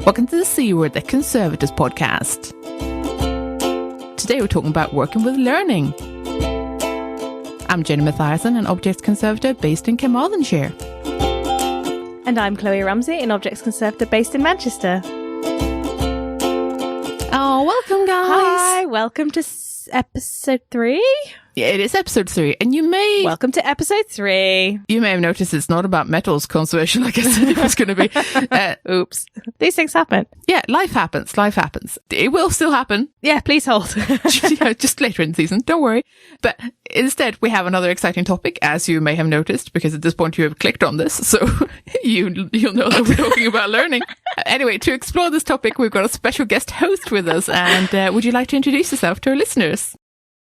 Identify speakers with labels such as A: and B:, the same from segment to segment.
A: Welcome to the C Word, the Conservators podcast. Today we're talking about working with learning. I'm Jenny Mathiasen, an Objects Conservator based in Carmarthenshire.
B: And I'm Chloe Ramsey, an Objects Conservator based in Manchester.
A: Oh, welcome guys.
B: Hi, welcome to episode 3.
A: Yeah, it is episode 3, and
B: Welcome to episode 3.
A: You may have noticed it's not about metals conservation like I said it was going to be.
B: Oops. These things happen.
A: Yeah, life happens. It will still happen.
B: Yeah, please hold.
A: Just later in the season, don't worry. But instead, we have another exciting topic, as you may have noticed, because at this point you have clicked on this, so you'll know that we're talking about learning. Anyway, to explore this topic, we've got a special guest host with us, and would you like to introduce yourself to our listeners?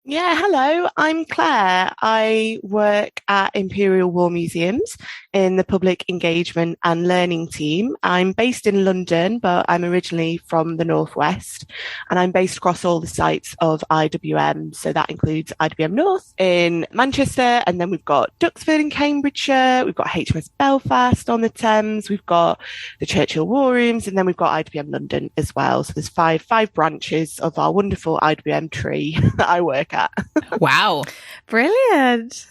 C: Yeah, hello, I'm Claire. I work at Imperial War Museums in the Public Engagement and Learning team. I'm based in London, but I'm originally from the Northwest, and I'm based across all the sites of IWM. So that includes IWM North in Manchester, and then we've got Duxford in Cambridgeshire, we've got HMS Belfast on the Thames, we've got the Churchill War Rooms, and then we've got IWM London as well. So there's five branches of our wonderful IWM tree that I work at.
A: Wow.
B: Brilliant.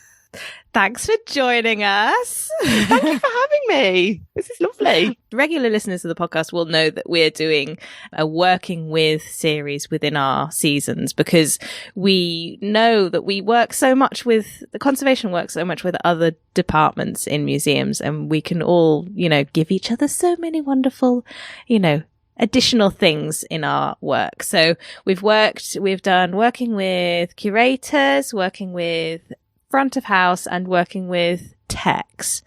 B: Thanks for joining us.
C: Thank you for having me. This is lovely.
B: Regular listeners of the podcast will know that we're doing a working with series within our seasons, because we know that we work so much with the conservation work so much with other departments in museums, and we can all, give each other so many wonderful, additional things in our work. So we've done working with curators, working with front of house, and working with techs.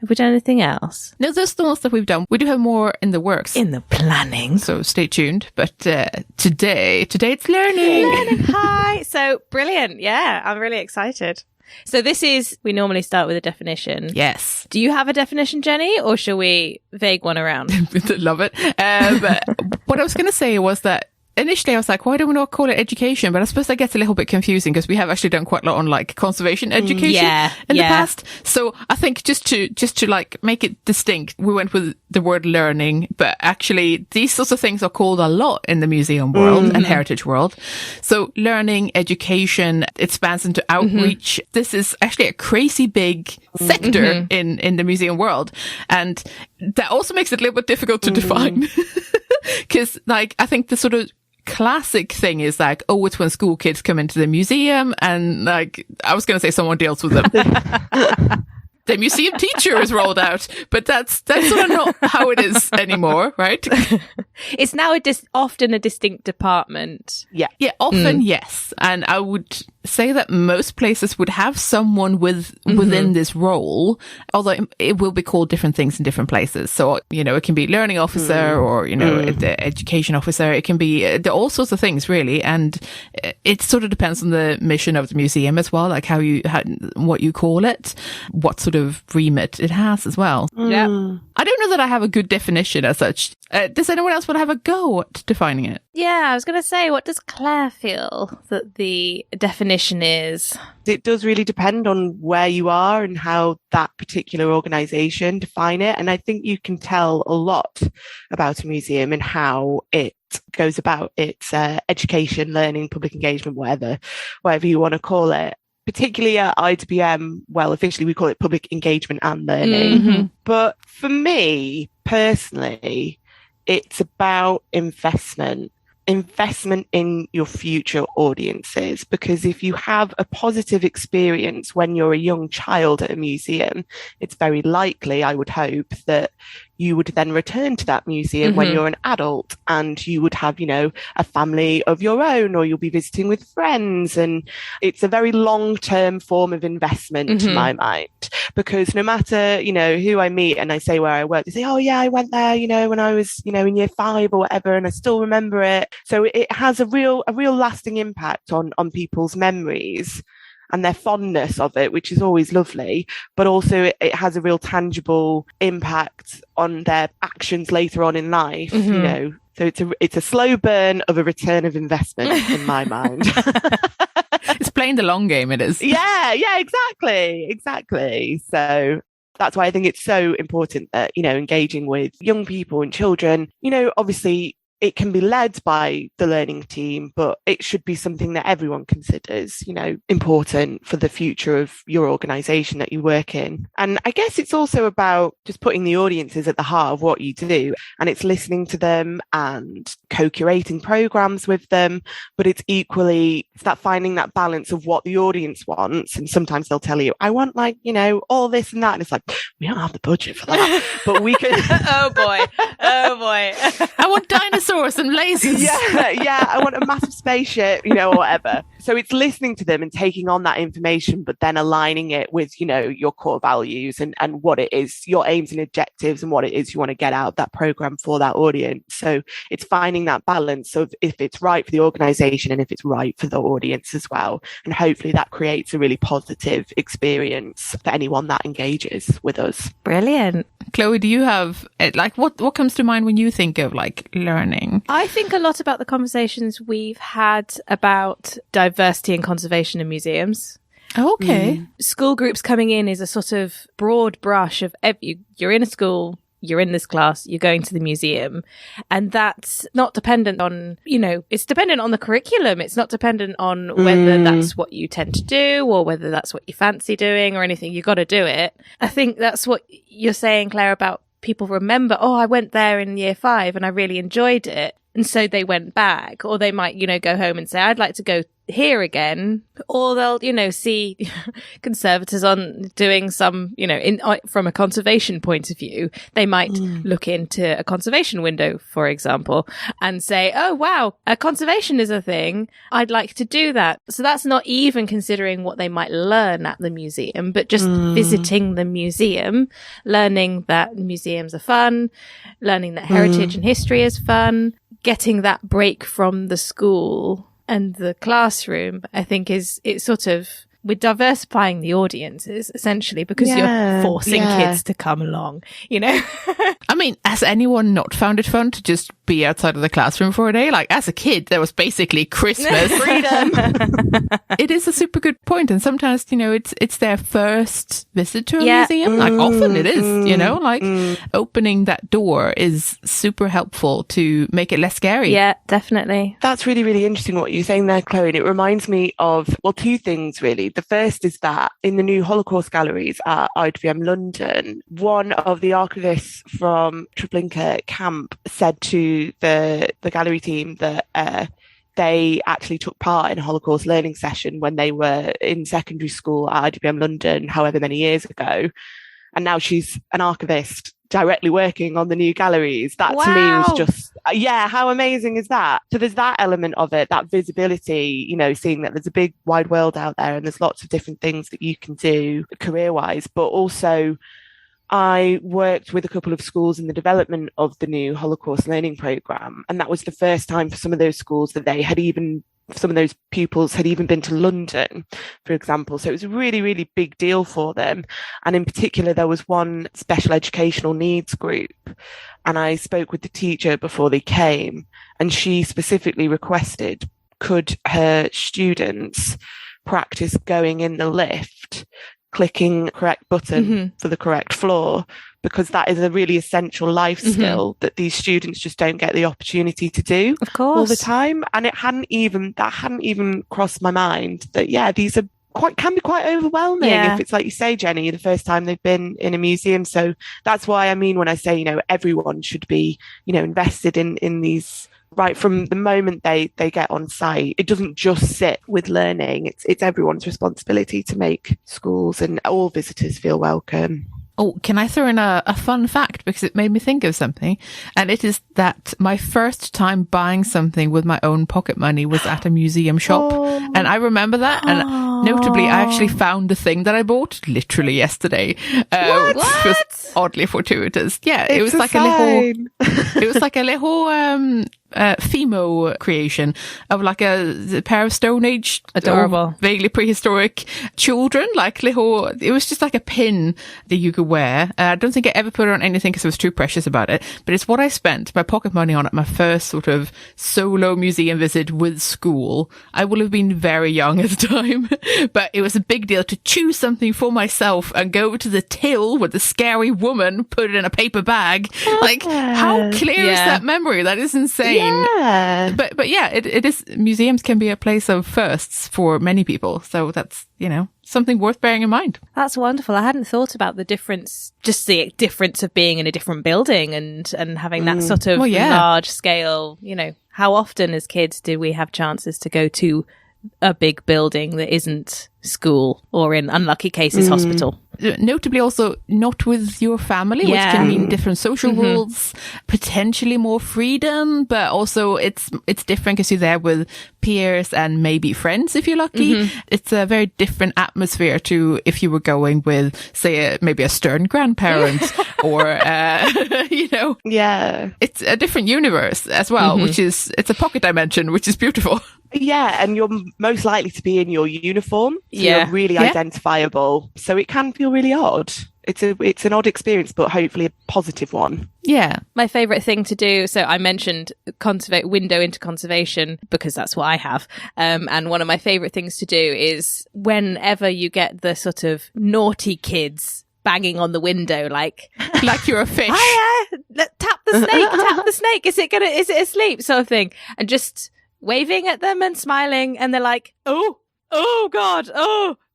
B: Have we done anything else?
A: No, those are the ones that we've done. We do have more in the works.
B: In the planning.
A: So stay tuned. But today it's learning.
B: Hi. So brilliant. Yeah, I'm really excited. So we normally start with a definition.
A: Yes.
B: Do you have a definition, Jenny, or shall we vague one around?
A: Love it. What I was going to say was that initially I was like, why don't we not call it education? But I suppose that gets a little bit confusing because we have actually done quite a lot on conservation education in the past. So I think just to make it distinct, we went with the word learning, but actually these sorts of things are called a lot in the museum world and heritage world. So learning, education, it spans into outreach. This is actually a crazy big sector in the museum world. And that also makes it a little bit difficult to define. Because I think the sort of classic thing is it's when school kids come into the museum and I was going to say someone deals with them. The museum teacher is rolled out, but that's sort of not how it is anymore, right?
B: It's now often a distinct department.
A: Yeah, often yes. And I would say that most places would have someone within this role, although it will be called different things in different places. So, it can be learning officer or, the education officer. It can be all sorts of things really. And it sort of depends on the mission of the museum as well, like what you call it, what sort of remit it has as well.
B: Yeah.
A: I don't know that I have a good definition as such. Does anyone else want to have a go at defining it?
B: Yeah, I was going to say, what does Claire feel that the definition is?
C: It does really depend on where you are and how that particular organisation define it. And I think you can tell a lot about a museum and how it goes about its education, learning, public engagement, whatever you want to call it. Particularly at IWM, well, officially we call it public engagement and learning. But for me, personally, it's about investment in your future audiences. Because if you have a positive experience when you're a young child at a museum, it's very likely, I would hope, that you would then return to that museum when you're an adult and you would have, a family of your own, or you'll be visiting with friends. And it's a very long-term form of investment to my mind, because no matter, who I meet and I say where I work, they say, oh yeah, I went there, when I was, in year 5 or whatever, and I still remember it. So it has a real lasting impact on people's memories and their fondness of it, which is always lovely, but also it has a real tangible impact on their actions later on in life, So it's a slow burn of a return of investment in my mind.
A: It's playing the long game, it is.
C: Yeah, exactly. So That's why I think it's so important that, engaging with young people and children, obviously it can be led by the learning team, but it should be something that everyone considers, important for the future of your organisation that you work in. And I guess it's also about just putting the audiences at the heart of what you do. And it's listening to them and co-curating programmes with them. But it's that finding that balance of what the audience wants. And sometimes they'll tell you, I want all this and that. And it's like, we don't have the budget for that. But we can...
B: Oh boy.
A: I want dinosaurs and lasers.
C: Yeah, I want a massive spaceship, or whatever. So it's listening to them and taking on that information, but then aligning it with, your core values and what it is, your aims and objectives and what it is you want to get out of that program for that audience. So it's finding that balance of if it's right for the organization and if it's right for the audience as well. And hopefully that creates a really positive experience for anyone that engages with us.
B: Brilliant.
A: Chloe, do you have what comes to mind when you think of learning?
B: I think a lot about the conversations we've had about diversity and conservation in museums.
A: Oh, okay.
B: School groups coming in is a sort of broad brush of you're in a school, you're in this class, you're going to the museum. And that's not dependent on, it's dependent on the curriculum. It's not dependent on whether that's what you tend to do or whether that's what you fancy doing or anything. You got to do it. I think that's what you're saying, Claire, about people remember, I went there in year 5 and I really enjoyed it. And so they went back, or they might, go home and say, I'd like to go here again, or they'll, see conservators on doing some, from a conservation point of view, they might look into a conservation window, for example, and say, oh, wow, conservation is a thing. I'd like to do that. So that's not even considering what they might learn at the museum, but just visiting the museum, learning that museums are fun, learning that heritage and history is fun, getting that break from the school and the classroom, I think it's sort of, we're diversifying the audiences essentially because you're forcing kids to come along,
A: I mean, has anyone not found it fun to just be outside of the classroom for a day? As a kid, there was basically Christmas.
C: Freedom.
A: It is a super good point. And sometimes, it's their first visit to a museum. Often it is, opening that door is super helpful to make it less scary.
B: Yeah, definitely.
C: That's really, really interesting what you're saying there, Chloe. And it reminds me of, two things really. The first is that in the new Holocaust galleries at IWM London, one of the archivists from Treblinka camp said to the gallery team that they actually took part in a Holocaust learning session when they were in secondary school at IWM London, however many years ago. And now she's an archivist directly working on the new galleries. That to me was just, how amazing is that? So there's that element of it, that visibility, seeing that there's a big wide world out there and there's lots of different things that you can do career-wise. But also I worked with a couple of schools in the development of the new Holocaust learning programme. And that was the first time for some of those schools that some of those pupils had even been to London, for example. So it was a really, really big deal for them. And in particular, there was one special educational needs group. And I spoke with the teacher before they came, and she specifically requested, could her students practice going in the lift, clicking the correct button for the correct floor, because that is a really essential life skill that these students just don't get the opportunity to do all the time. And that hadn't even crossed my mind that, these are can be quite overwhelming if it's like you say, Jenny, the first time they've been in a museum. So that's why I mean, when I say, everyone should be, invested in these right from the moment they get on site. It doesn't just sit with learning. It's everyone's responsibility to make schools and all visitors feel welcome.
A: Oh, can I throw in a fun fact, because it made me think of something? And it is that my first time buying something with my own pocket money was at a museum shop. And I remember that. And notably, I actually found the thing that I bought literally yesterday.
B: What?
A: Which was oddly fortuitous. Yeah,
C: it was like a little
A: Fimo creation of like a pair of Stone Age,
B: adorable,
A: vaguely prehistoric children, like little, it was just like a pin that you could wear. I don't think I ever put it on anything because I was too precious about it, but it's what I spent my pocket money on at my first sort of solo museum visit with school. I will have been very young at the time, but it was a big deal to choose something for myself and go to the till with the scary woman, put it in a paper bag. Like, how clear is that memory? That is insane.
C: Yeah.
A: But yeah, it is. Museums can be a place of firsts for many people. So that's, something worth bearing in mind.
B: That's wonderful. I hadn't thought about the difference, just the difference of being in a different building and having that sort of large scale, how often as kids do we have chances to go to a big building that isn't school or, in unlucky cases, hospital?
A: Notably also not with your family, which can mean different social rules, potentially more freedom, but also it's different because you're there with peers and maybe friends if you're lucky. It's a very different atmosphere to if you were going with, say, maybe a stern grandparent or, it's a different universe as well, it's a pocket dimension, which is beautiful.
C: Yeah, and you're most likely to be in your uniform, so you're really identifiable. So it can feel really odd. It's an odd experience, but hopefully a positive one.
A: Yeah.
B: My favourite thing to do, so I mentioned window into conservation because that's what I have. And one of my favourite things to do is whenever you get the sort of naughty kids banging on the window like
A: you're a fish.
B: Tap the snake. Is it asleep? Sort of thing. And just waving at them and smiling, and they're like, oh God,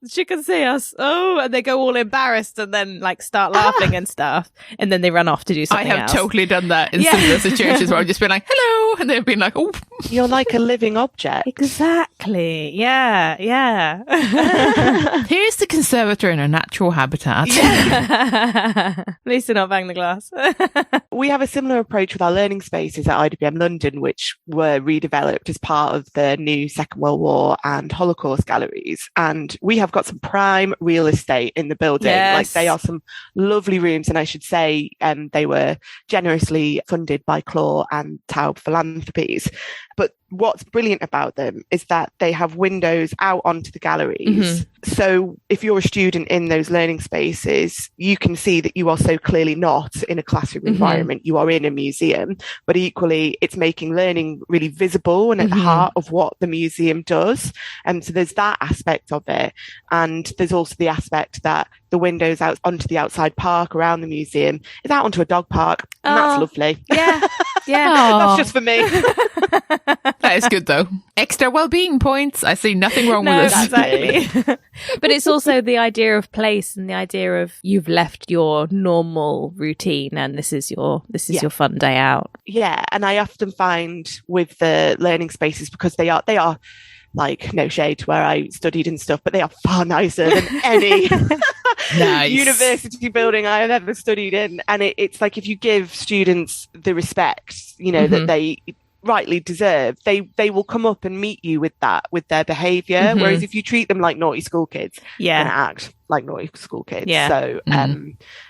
B: she can see us, and they go all embarrassed and then like start laughing and stuff, and then they run off to do something else.
A: I have totally done that in similar situations where I've just been like, hello, and they've been like, oh.
C: You're like a living object.
B: Exactly. Yeah.
A: Here's the conservator in a natural habitat.
B: At least they're not bang the glass.
C: We have a similar approach with our learning spaces at IWM London, which were redeveloped as part of the new Second World War and Holocaust galleries. And we have got some prime real estate in the building.
B: Yes.
C: Like, they are some lovely rooms. And I should say, they were generously funded by Kloe and Taub Philanthropies. But what's brilliant about them is that they have windows out onto the galleries. So if you're a student in those learning spaces, you can see that you are so clearly not in a classroom environment. You are in a museum, but equally it's making learning really visible and at the heart of what the museum does. And so there's that aspect of it. And there's also the aspect that the windows out onto the outside park around the museum is out onto a dog park. And that's lovely.
B: Yeah.
C: That's just for me.
A: That is good though. Extra well-being points. I see nothing wrong with this.
B: Exactly. But it's also the idea of place and the idea of you've left your normal routine and this is your fun day out.
C: Yeah, and I often find with the learning spaces, because they are like, no shade to where I studied and stuff, but they are far nicer than any university building I have ever studied in. And it's like, if you give students the respect, that they rightly deserve, they will come up and meet you with their behaviour. Whereas if you treat them like naughty school kids, they're gonna act like naughty school kids. So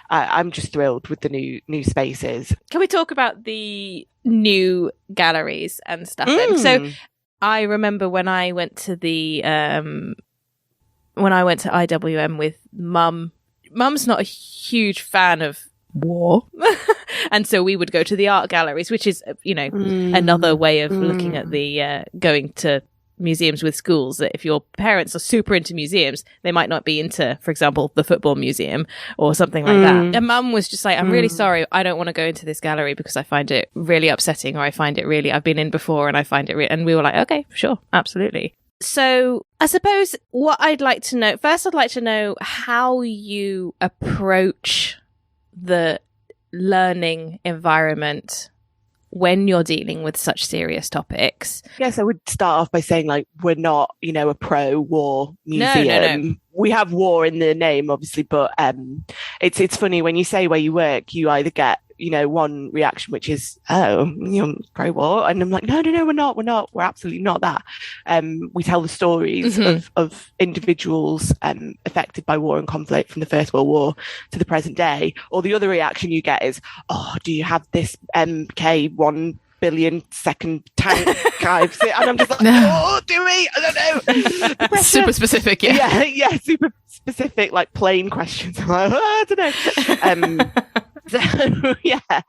C: I'm just thrilled with the new spaces.
B: Can we talk about the new galleries and stuff then? So I remember when I went to IWM with Mum. Mum's not a huge fan of war. And so we would go to the art galleries, which is, another way of looking at the going to museums with schools. That if your parents are super into museums, they might not be into, for example, the football museum or something like that. And Mum was just like, I'm really sorry, I don't want to go into this gallery because I find it really upsetting, or I find it really, I've been in before and I find it and we were like, okay, sure, absolutely. So I suppose what I'd like to know, first I'd like to know how you approach the learning environment when you're dealing with such serious topics.
C: Yes, I would start off by saying, like, we're not, a pro-war museum. No. We have war in the name, obviously, but it's funny when you say where you work, you either get, one reaction, which is, oh, you're pro-war. And I'm like, no, we're not. We're absolutely not that. We tell the stories of individuals affected by war and conflict from the First World War to the present day. Or the other reaction you get is, oh, do you have this MK1 billion-second tank types, and I'm just like, oh, do we? I don't know.
A: Super specific,
C: yeah, super specific, like plane questions. I'm like, oh, I don't know. So yeah,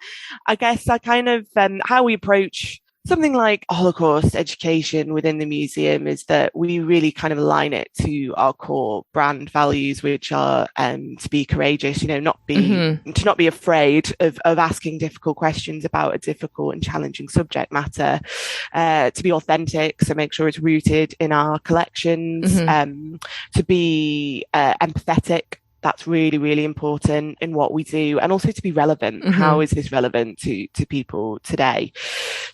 C: I guess I kind of how we approach something like Holocaust education within the museum is that we really kind of align it to our core brand values, which are to be courageous, to not be afraid of asking difficult questions about a difficult and challenging subject matter, to be authentic, so make sure it's rooted in our collections, to be empathetic. That's really, really important in what we do, and also to be relevant. How is this relevant to people today?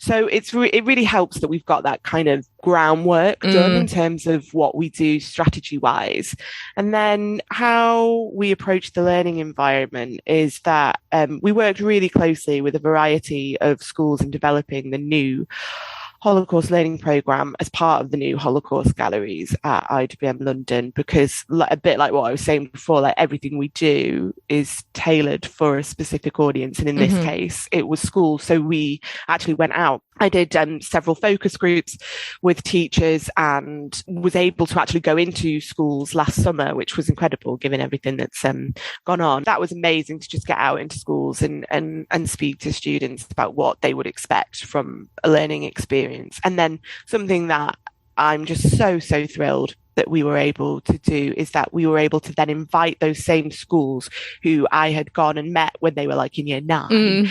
C: So it really helps that we've got that kind of groundwork done in terms of what we do strategy wise. And then how we approach the learning environment is that we worked really closely with a variety of schools in developing the new Holocaust learning programme as part of the new Holocaust galleries at IWM London, because a bit like what I was saying before, like everything we do is tailored for a specific audience. And in this case, it was schools. So we actually went out. I did several focus groups with teachers and was able to actually go into schools last summer, which was incredible given everything that's gone on. That was amazing to just get out into schools and speak to students about what they would expect from a learning experience. And then something that I'm just so thrilled that we were able to do is that we were able to then invite those same schools who I had gone and met when they were like in year 9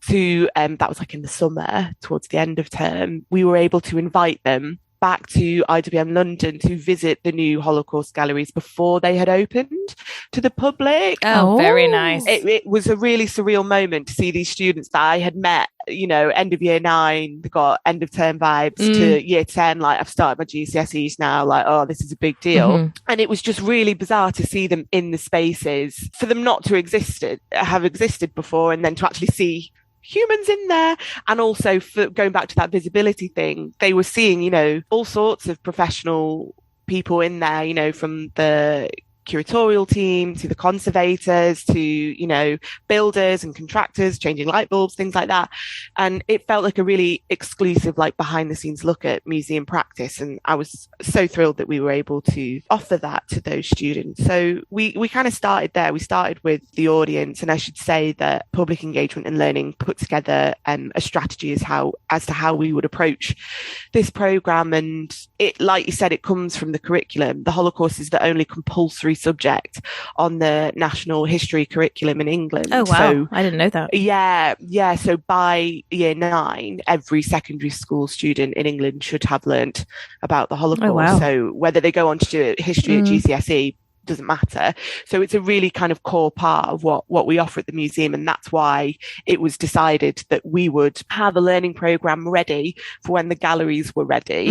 C: to, that was like in the summer towards the end of term, we were able to invite them back to IWM London to visit the new Holocaust galleries before they had opened to the public.
B: Oh, very nice.
C: It was a really surreal moment to see these students that I had met, end of year 9, they got end of term vibes, to year 10, like I've started my GCSEs now, like, oh, this is a big deal. And it was just really bizarre to see them in the spaces, for them not to have existed before, and then to actually see humans in there. And also, for going back to that visibility thing, they were seeing, all sorts of professional people in there, from the curatorial team to the conservators to, builders and contractors changing light bulbs, things like that. And it felt like a really exclusive, like behind the scenes look at museum practice. And I was so thrilled that we were able to offer that to those students. So we kind of started there. We started with the audience, and I should say that Public Engagement and Learning put together a strategy as to how we would approach this programme. And it, like you said, it comes from the curriculum. The Holocaust is the only compulsory subject on the national history curriculum in England.
B: Oh, wow.
C: So,
B: I didn't know that.
C: Yeah. So by year 9, every secondary school student in England should have learnt about the Holocaust.
B: Oh, wow.
C: So whether they go on to do history at GCSE doesn't matter. So it's a really kind of core part of what we offer at the museum. And that's why it was decided that we would have a learning programme ready for when the galleries were ready.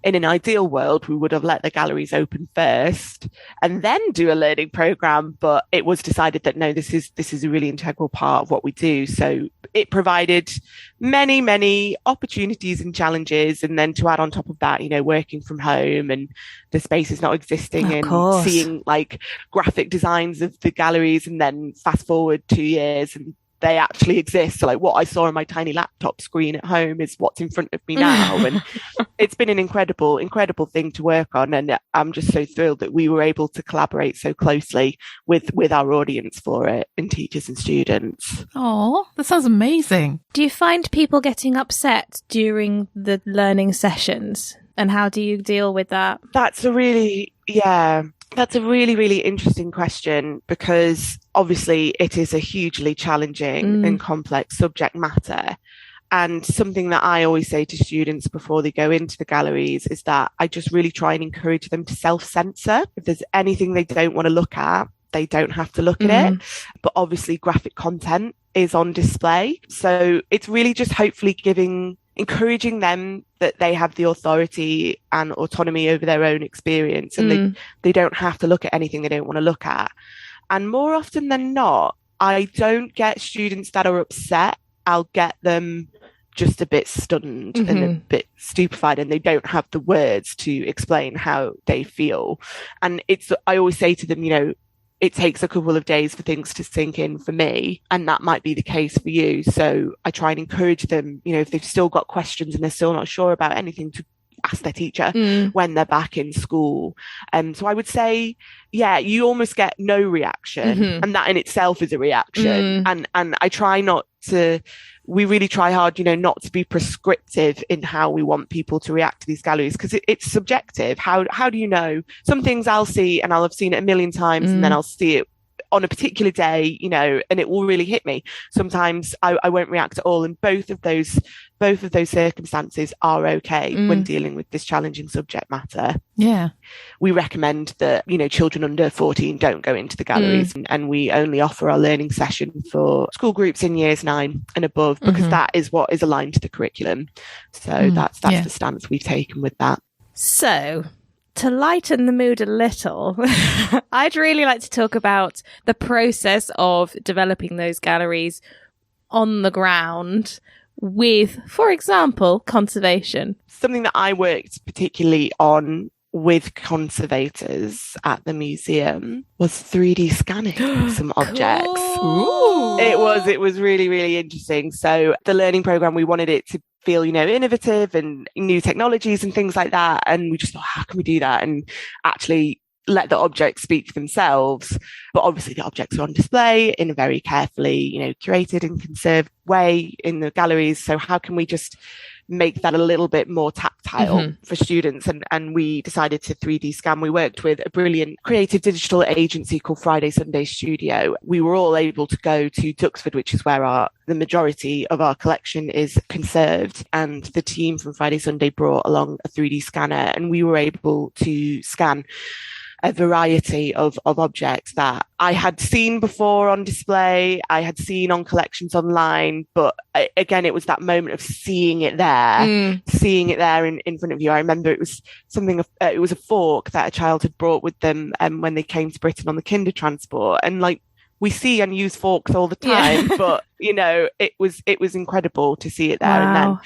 C: In an ideal world, we would have let the galleries open first and then do a learning programme. But it was decided that no, this is a really integral part of what we do. So it provided many, many opportunities and challenges. And then to add on top of that, working from home and the space is not existing, and seeing like graphic designs of the galleries, and then fast forward 2 years and they actually exist. So like what I saw on my tiny laptop screen at home is what's in front of me now. And it's been an incredible thing to work on. And I'm just so thrilled that we were able to collaborate so closely with our audience for it, and teachers and students.
A: Oh, that sounds amazing.
B: Do you find people getting upset during the learning sessions? And how do you deal with that?
C: That's a really, really interesting question, because obviously it is a hugely challenging and complex subject matter. And something that I always say to students before they go into the galleries is that I just really try and encourage them to self-censor. If there's anything they don't want to look at, they don't have to look at it. But obviously graphic content is on display. So it's really just hopefully encouraging them that they have the authority and autonomy over their own experience, and they don't have to look at anything they don't want to look at. And more often than not, I don't get students that are upset. I'll get them just a bit stunned and a bit stupefied, and they don't have the words to explain how they feel. And I always say to them, it takes a couple of days for things to sink in for me, and that might be the case for you. So I try and encourage them, if they've still got questions and they're still not sure about anything, to ask their teacher when they're back in school. So I would say, you almost get no reaction, and that in itself is a reaction. And I try not to, we really try hard, not to be prescriptive in how we want people to react to these galleries, because it's subjective. How do you know? Some things I'll see and I'll have seen it a million times, and then I'll see it on a particular day, and it will really hit me. Sometimes I won't react at all. And both of those circumstances are okay when dealing with this challenging subject matter.
A: Yeah.
C: We recommend that, children under 14 don't go into the galleries, and we only offer our learning session for school groups in years 9 and above, because that is what is aligned to the curriculum. So that's the stance we've taken with that.
B: So, to lighten the mood a little, I'd really like to talk about the process of developing those galleries on the ground with, for example, conservation.
C: Something that I worked particularly on with conservators at the museum was 3D scanning some objects.
B: Cool.
C: It was really, really interesting. So the learning program, we wanted it to feel, innovative and new technologies and things like that. And we just thought, how can we do that? And actually let the objects speak for themselves. But obviously the objects are on display in a very carefully, curated and conserved way in the galleries. So how can we just make that a little bit more tactile for students? And we decided to 3D scan. We worked with a brilliant creative digital agency called Friday Sunday Studio. We were all able to go to Duxford, which is where the majority of our collection is conserved. And the team from Friday Sunday brought along a 3D scanner, and we were able to scan a variety of objects that I had seen before on display, I had seen on collections online, but again, it was that moment of seeing it there in front of you. I remember it was it was a fork that a child had brought with them when they came to Britain on the kinder transport, and we see and use forks all the time, but it was incredible to see it there.
B: Wow.
C: And then,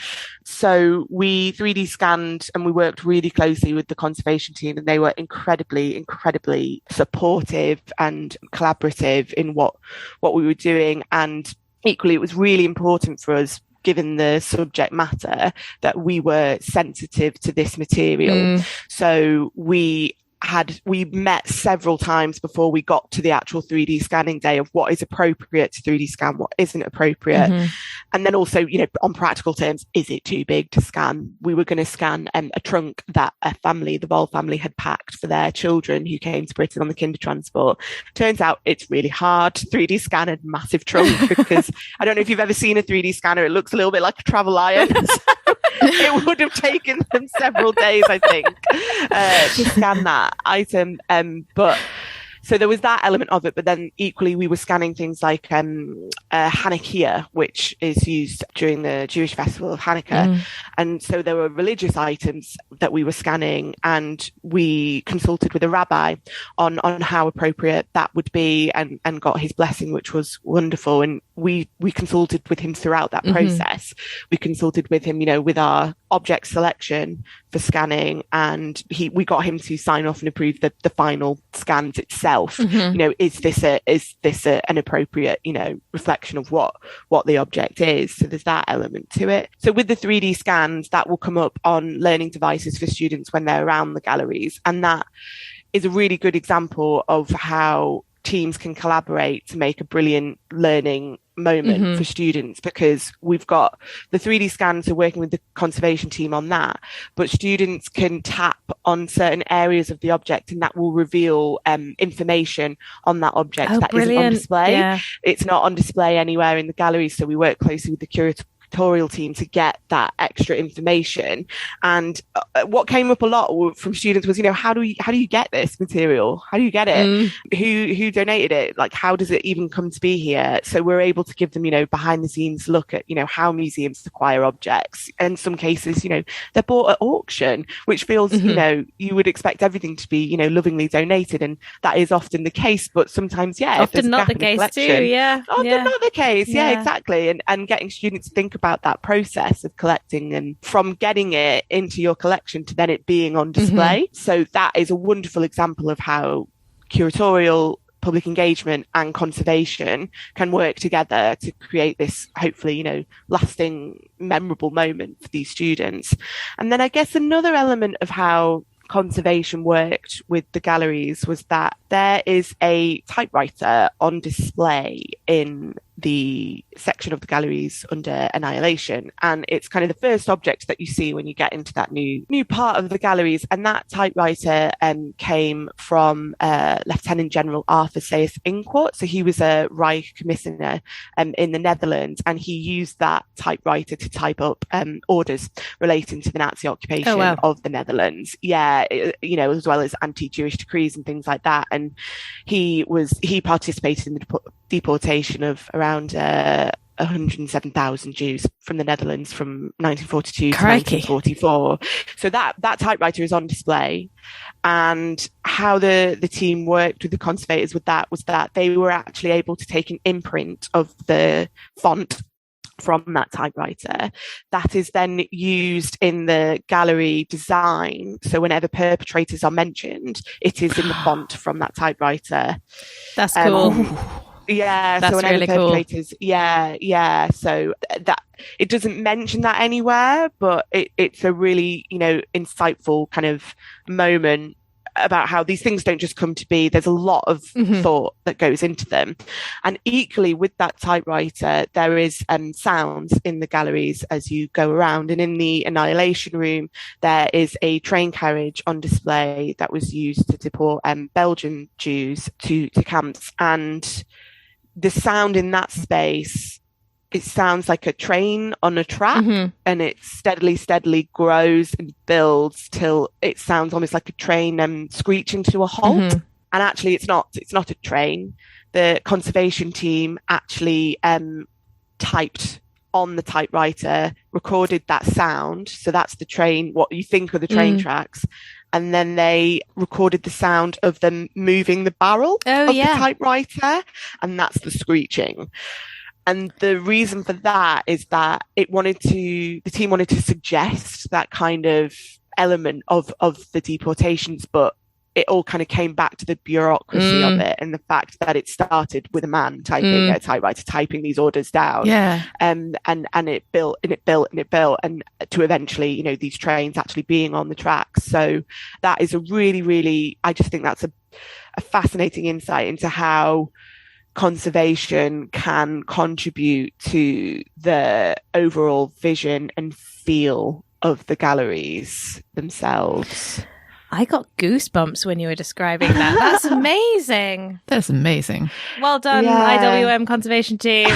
C: so we 3D scanned, and we worked really closely with the conservation team, and they were incredibly, incredibly supportive and collaborative in what we were doing. And equally, it was really important for us, given the subject matter, that we were sensitive to this material. So we met several times before we got to the actual 3D scanning day of what is appropriate to 3D scan, what isn't appropriate. And then also, on practical terms, is it too big to scan? We were going to scan a trunk that the Ball family had packed for their children who came to Britain on the kinder transport. Turns out it's really hard to 3D scan a massive trunk, because I don't know if you've ever seen a 3D scanner. It looks a little bit like a travel iron. It would have taken them several days, I think, to scan that item. But so there was that element of it, but then equally we were scanning things like Hanukkah, which is used during the Jewish festival of Hanukkah. And so there were religious items that we were scanning, and we consulted with a rabbi on how appropriate that would be, and got his blessing, which was wonderful. And we consulted with him throughout that process. We consulted with him, with our object selection for scanning, and we got him to sign off and approve the final scans itself. Is this an appropriate, reflection of what the object is? So there's that element to it. So with the 3D scans, that will come up on learning devices for students when they're around the galleries. And that is a really good example of how teams can collaborate to make a brilliant learning moment for students, because we've got the 3D scans, so working with the conservation team on that, but students can tap on certain areas of the object, and that will reveal information on that object that isn't on display. It's not on display anywhere in the gallery, so we work closely with the curatorial team to get that extra information. And what came up a lot from students was, how do you get this material? How do you get it? Who donated it? How does it even come to be here? So we're able to give them, behind the scenes look at, how museums acquire objects. In some cases, they're bought at auction, which feels, you would expect everything to be, lovingly donated. And that is often the case, but sometimes,
B: often not the case too.
C: Often not the case. Yeah, exactly. And getting students to think about that process of collecting, and from getting it into your collection to then it being on display. So that is a wonderful example of how curatorial public engagement and conservation can work together to create this, hopefully, you know, lasting, memorable moment for these students. And then I guess another element of how conservation worked with the galleries was that there is a typewriter on display in the section of the galleries under Annihilation, and it's kind of the first object that you see when you get into that new part of the galleries. And that typewriter came from Lieutenant General Arthur Sayers Incourt. So he was a Reich commissioner in the Netherlands, and he used that typewriter to type up orders relating to the Nazi occupation of the Netherlands. Yeah, you know, as well as anti-Jewish decrees and things like that. And he participated in the deportation of around 107,000 Jews from the Netherlands from 1942 to 1944. So that typewriter is on display. And how the team worked with the conservators with that was that they were actually able to take an imprint of the font from that typewriter that is then used in the gallery design. So whenever perpetrators are mentioned, it is in the font from that typewriter.
B: That's cool.
C: Yeah,
B: that's
C: so whenever
B: really
C: perpetrators,
B: cool.
C: Yeah. So that it doesn't mention that anywhere, but it's a really, you know, insightful kind of moment about how these things don't just come to be. There's a lot of thought that goes into them. And equally with that typewriter, there is sounds in the galleries as you go around. And in the Annihilation room, there is a train carriage on display that was used to deport Belgian Jews to camps. And the sound in that space, it sounds like a train on a track, and it steadily grows and builds till it sounds almost like a train screeching to a halt. And actually it's not a train. The conservation team actually typed on the typewriter, recorded that sound. So that's the train, what you think are the train tracks. And then they recorded the sound of them moving the barrel of the typewriter, and that's the screeching. And the reason for that is that the team wanted to suggest that kind of element of the deportations, but it all kind of came back to the bureaucracy of it and the fact that it started with a man typing a typewriter, typing these orders down. Yeah. And it built and to eventually, you know, these trains actually being on the tracks. So that is a really, really, I just think that's a fascinating insight into how conservation can contribute to the overall vision and feel of the galleries themselves.
B: I got goosebumps when you were describing that. That's amazing.
A: That's amazing.
B: Well done, IWM conservation team.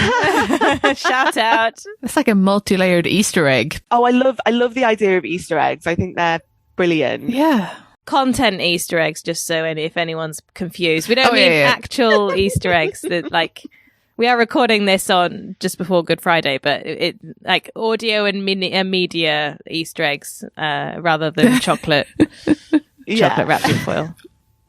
B: Shout out.
A: It's like a multi-layered Easter egg.
C: Oh, I love the idea of Easter eggs. I think they're brilliant.
A: Yeah.
B: Content Easter eggs, just so if anyone's confused. We don't mean actual Easter eggs. That, like, we are recording this on just before Good Friday, but it like audio and media Easter eggs rather than chocolate wrapped in foil.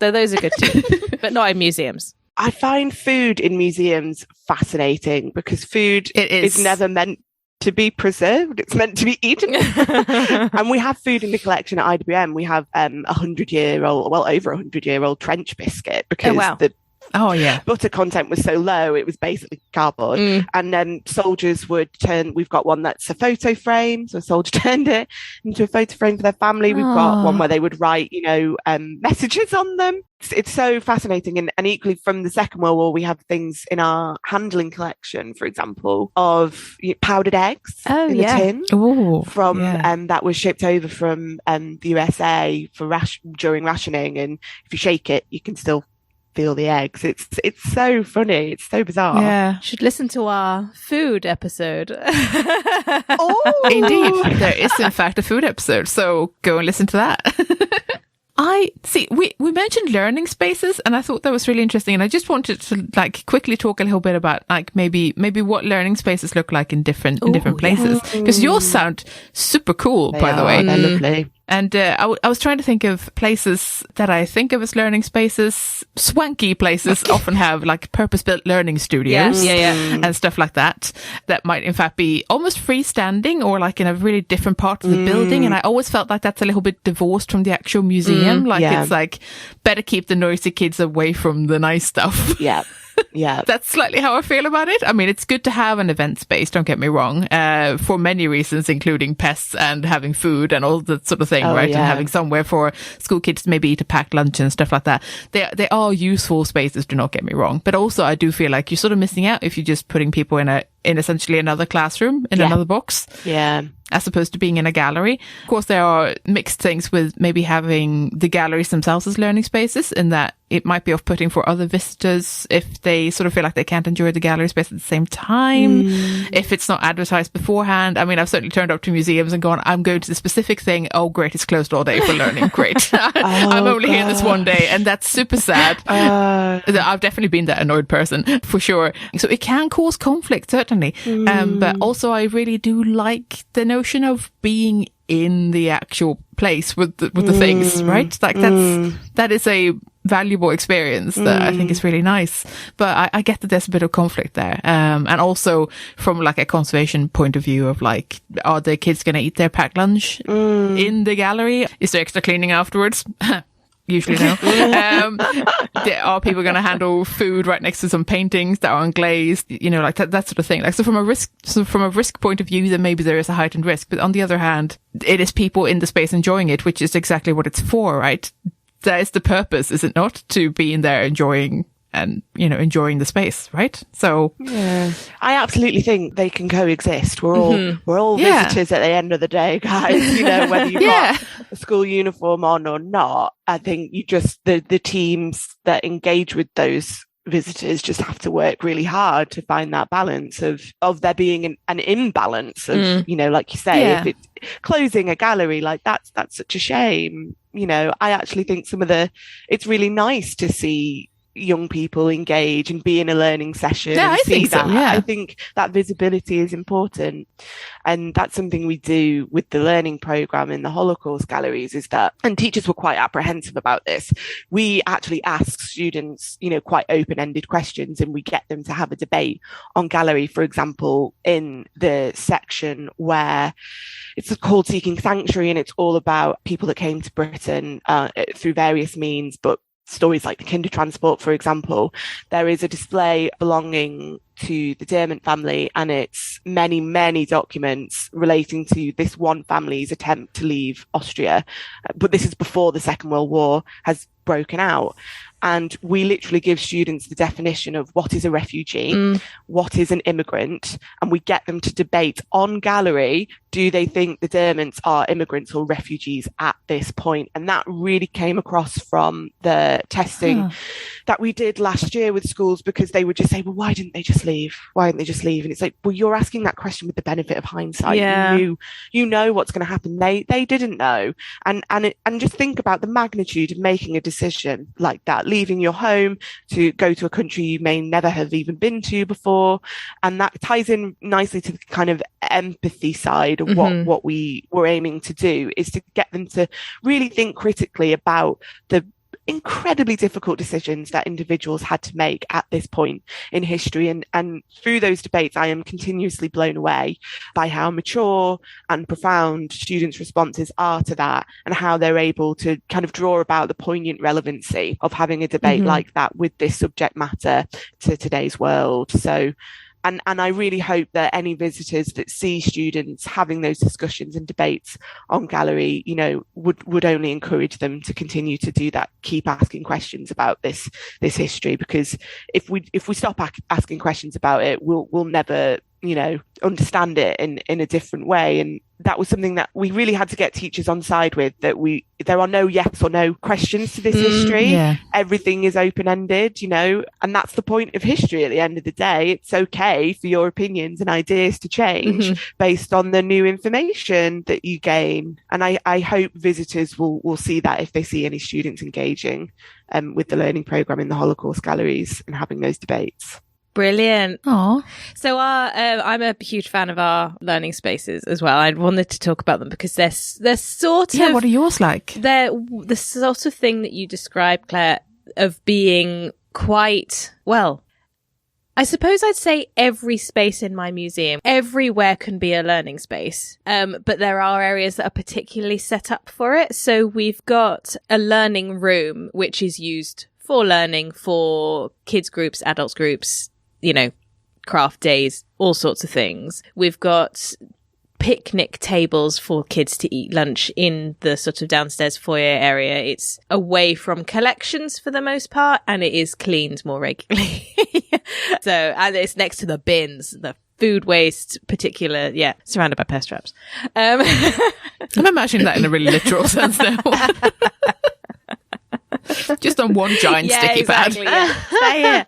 B: Though those are good too, but not in museums.
C: I find food in museums fascinating because food is never meant to be preserved. It's meant to be eaten. And we have food in the collection at IWM. We have over 100-year-old trench biscuit because the butter content was so low, it was basically cardboard. And then soldiers would we've got one that's a photo frame, so a soldier turned it into a photo frame for their family. We've got one where they would write, messages on them. It's so fascinating. And equally from the Second World War, we have things in our handling collection, for example, of powdered eggs in a tin that was shipped over from the USA for during rationing. And if you shake it, you can still feel the eggs. It's so funny. It's so bizarre.
B: Yeah. Should listen to our food episode.
A: Indeed. There is in fact a food episode. So go and listen to that. We mentioned learning spaces, and I thought that was really interesting. And I just wanted to quickly talk a little bit about maybe what learning spaces look like in different places. Because yours sound super cool, by the way.
C: They're lovely.
A: And I was trying to think of places that I think of as learning spaces. Swanky places often have like purpose-built learning studios and stuff like that might in fact be almost freestanding or like in a really different part of the building. And I always felt like that's a little bit divorced from the actual museum. It's like better keep the noisy kids away from the nice stuff.
C: Yeah. Yeah.
A: That's slightly how I feel about it. I mean, it's good to have an event space, don't get me wrong, for many reasons, including pests and having food and all that sort of thing, right? Yeah. And having somewhere for school kids to maybe eat a packed lunch and stuff like that. They are useful spaces, do not get me wrong. But also I do feel like you're sort of missing out if you're just putting people in essentially another classroom in another box.
C: Yeah.
A: As opposed to being in a gallery. Of course, there are mixed things with maybe having the galleries themselves as learning spaces, in that it might be off-putting for other visitors if they sort of feel like they can't enjoy the gallery space at the same time, if it's not advertised beforehand. I mean, I've certainly turned up to museums and gone, I'm going to the specific thing. Oh, great, it's closed all day for learning. Great. I'm only here this one day, and that's super sad. I've definitely been that annoyed person, for sure. So it can cause conflict, certainly. But also I really do like the notion of being in the actual place with the things, right? Like that is a valuable experience that I think is really nice. But I get that there's a bit of conflict there. And also from like a conservation point of view of like, are the kids going to eat their packed lunch in the gallery? Is there extra cleaning afterwards? Usually no. Are people going to handle food right next to some paintings that are unglazed? You know, like that sort of thing. Like, so from a risk point of view, then maybe there is a heightened risk. But on the other hand, it is people in the space enjoying it, which is exactly what it's for, right? That is the purpose, is it not? To be in there enjoying the space, right? So
C: yeah, I absolutely think they can coexist. We're all visitors at the end of the day, guys. You know, whether you've got a school uniform on or not. I think you just the teams that engage with those visitors just have to work really hard to find that balance of there being an imbalance of, you know, like you say, if it's closing a gallery, like that's such a shame. You know, I actually think it's really nice to see young people engage and be in a learning session.
A: Yeah, I think so. Yeah.
C: I think that visibility is important. And that's something we do with the learning program in the Holocaust galleries, is that, and teachers were quite apprehensive about this. We actually ask students, you know, quite open-ended questions, and we get them to have a debate on gallery, for example, in the section where it's called Seeking Sanctuary, and it's all about people that came to Britain through various means, but stories like the Kinder Transport, for example. There is a display belonging to the Dermont family, and it's many, many documents relating to this one family's attempt to leave Austria. But this is before the Second World War has broken out. And we literally give students the definition of what is a refugee, what is an immigrant, and we get them to debate on gallery, do they think the Dermonts are immigrants or refugees at this point? And that really came across from the testing that we did last year with schools, because they would just say, well, why didn't they just leave? Why didn't they just leave? And it's like, well, you're asking that question with the benefit of hindsight.
B: Yeah.
C: You know what's going to happen. They didn't know. And just think about the magnitude of making a decision like that, leaving your home to go to a country you may never have even been to before. And that ties in nicely to the kind of empathy side of what we were aiming to do, is to get them to really think critically about the incredibly difficult decisions that individuals had to make at this point in history. And through those debates, I am continuously blown away by how mature and profound students' responses are to that, and how they're able to kind of draw about the poignant relevancy of having a debate like that with this subject matter to today's world. So And I really hope that any visitors that see students having those discussions and debates on gallery, you know, would only encourage them to continue to do that. Keep asking questions about this history, because if we stop asking questions about it, we'll never, you know, understand it in a different way. And that was something that we really had to get teachers on side with, that there are no yes or no questions to this history. Yeah. Everything is open-ended, you know, and that's the point of history at the end of the day. It's okay for your opinions and ideas to change based on the new information that you gain. And I hope visitors will see that if they see any students engaging with the learning programme in the Holocaust galleries and having those debates.
B: Brilliant.
A: Aww.
B: So I'm a huge fan of our learning spaces as well. I wanted to talk about them because they're sort of...
A: Yeah, what are yours like?
B: They're the sort of thing that you described, Claire, of being quite, well, I suppose I'd say every space in my museum, everywhere can be a learning space. But there are areas that are particularly set up for it. So we've got a learning room, which is used for learning for kids groups, adults groups, you know, craft days, all sorts of things. We've got picnic tables for kids to eat lunch in the sort of downstairs foyer area. It's away from collections for the most part, and it is cleaned more regularly. So, and it's next to the bins, the food waste, surrounded by pest traps.
A: I'm imagining that in a really literal sense now. Just on one giant sticky pad.
B: Yeah. Stay here.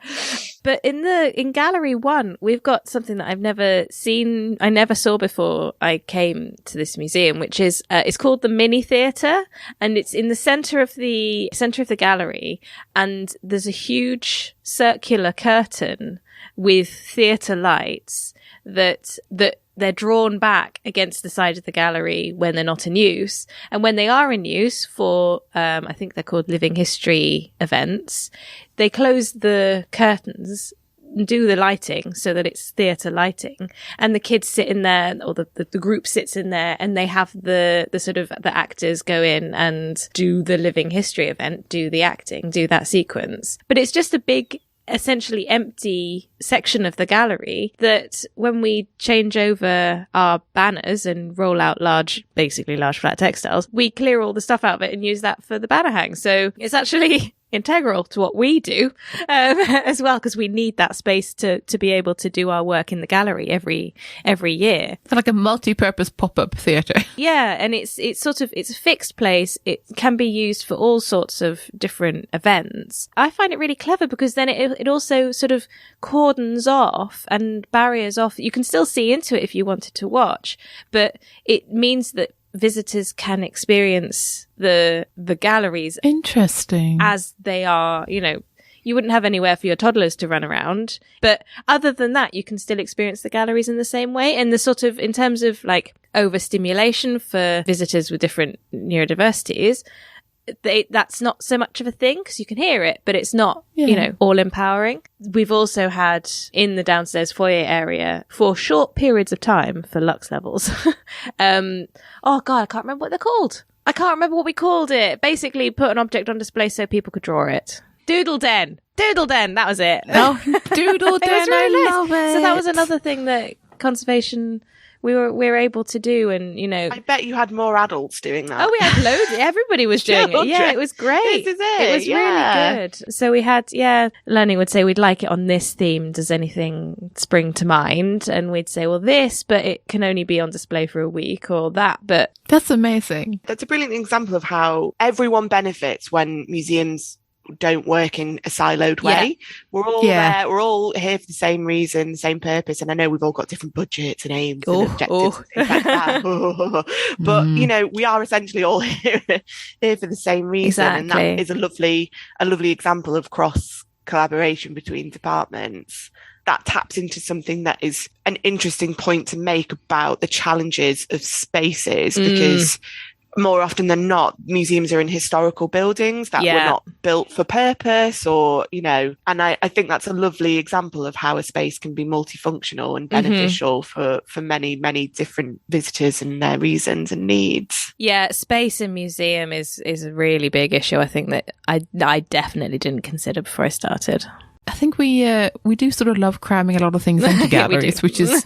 B: But in Gallery 1, we've got something that I've never seen, I never saw before I came to this museum, which is, it's called the Mini Theatre, and it's in the center of the gallery, and there's a huge circular curtain with theatre lights that they're drawn back against the side of the gallery when they're not in use. And when they are in use for, I think they're called living history events, they close the curtains and do the lighting so that it's theatre lighting. And the kids sit in there, or the group sits in there, and they have the sort of the actors go in and do the living history event, do the acting, do that sequence. But it's just a big, essentially empty section of the gallery that when we change over our banners and roll out large flat textiles, we clear all the stuff out of it and use that for the banner hang. So it's actually integral to what we do as well, because we need that space to be able to do our work in the gallery every year.
A: It's like a multi-purpose pop-up theatre.
B: Yeah, and it's a fixed place. It can be used for all sorts of different events. I find it really clever because then it also sort of cordons off and barriers off. You can still see into it if you wanted to watch, but it means that visitors can experience the galleries.
A: Interesting.
B: As they are, you know, you wouldn't have anywhere for your toddlers to run around. But other than that, you can still experience the galleries in the same way. And the sort of, in terms of like overstimulation for visitors with different neurodiversities, that's not so much of a thing because you can hear it, but it's not, you know, all empowering. We've also had in the downstairs foyer area for short periods of time for lux levels. Oh God, I can't remember what they're called. I can't remember what we called it. Basically put an object on display so people could draw it. Doodle Den, that was it.
A: Oh, Doodle Den,
B: it was really nice.
A: love it.
B: So that was another thing that conservation we were able to do, and you know,
C: I bet you had more adults doing that.
B: Oh, we had loads. Everybody was doing it. Yeah, it was great.
C: This is it.
B: It was really good. So we had, learning would say we'd like it on this theme. Does anything spring to mind? And we'd say, well, this, but it can only be on display for a week, or that. But
A: that's amazing.
C: That's a brilliant example of how everyone benefits when museums don't work in a siloed way. We're all there, we're all here for the same reason, the same purpose, and I know we've all got different budgets and aims and objectives and things like that. But you know, we are essentially all here for the same reason. And that is a lovely example of cross collaboration between departments that taps into something that is an interesting point to make about the challenges of spaces, because more often than not, museums are in historical buildings that were not built for purpose, or, you know, and I think that's a lovely example of how a space can be multifunctional and beneficial for many, many different visitors and their reasons and needs.
B: Yeah, space in museum is a really big issue, I think, that I definitely didn't consider before I started.
A: I think we do sort of love cramming a lot of things into galleries, which is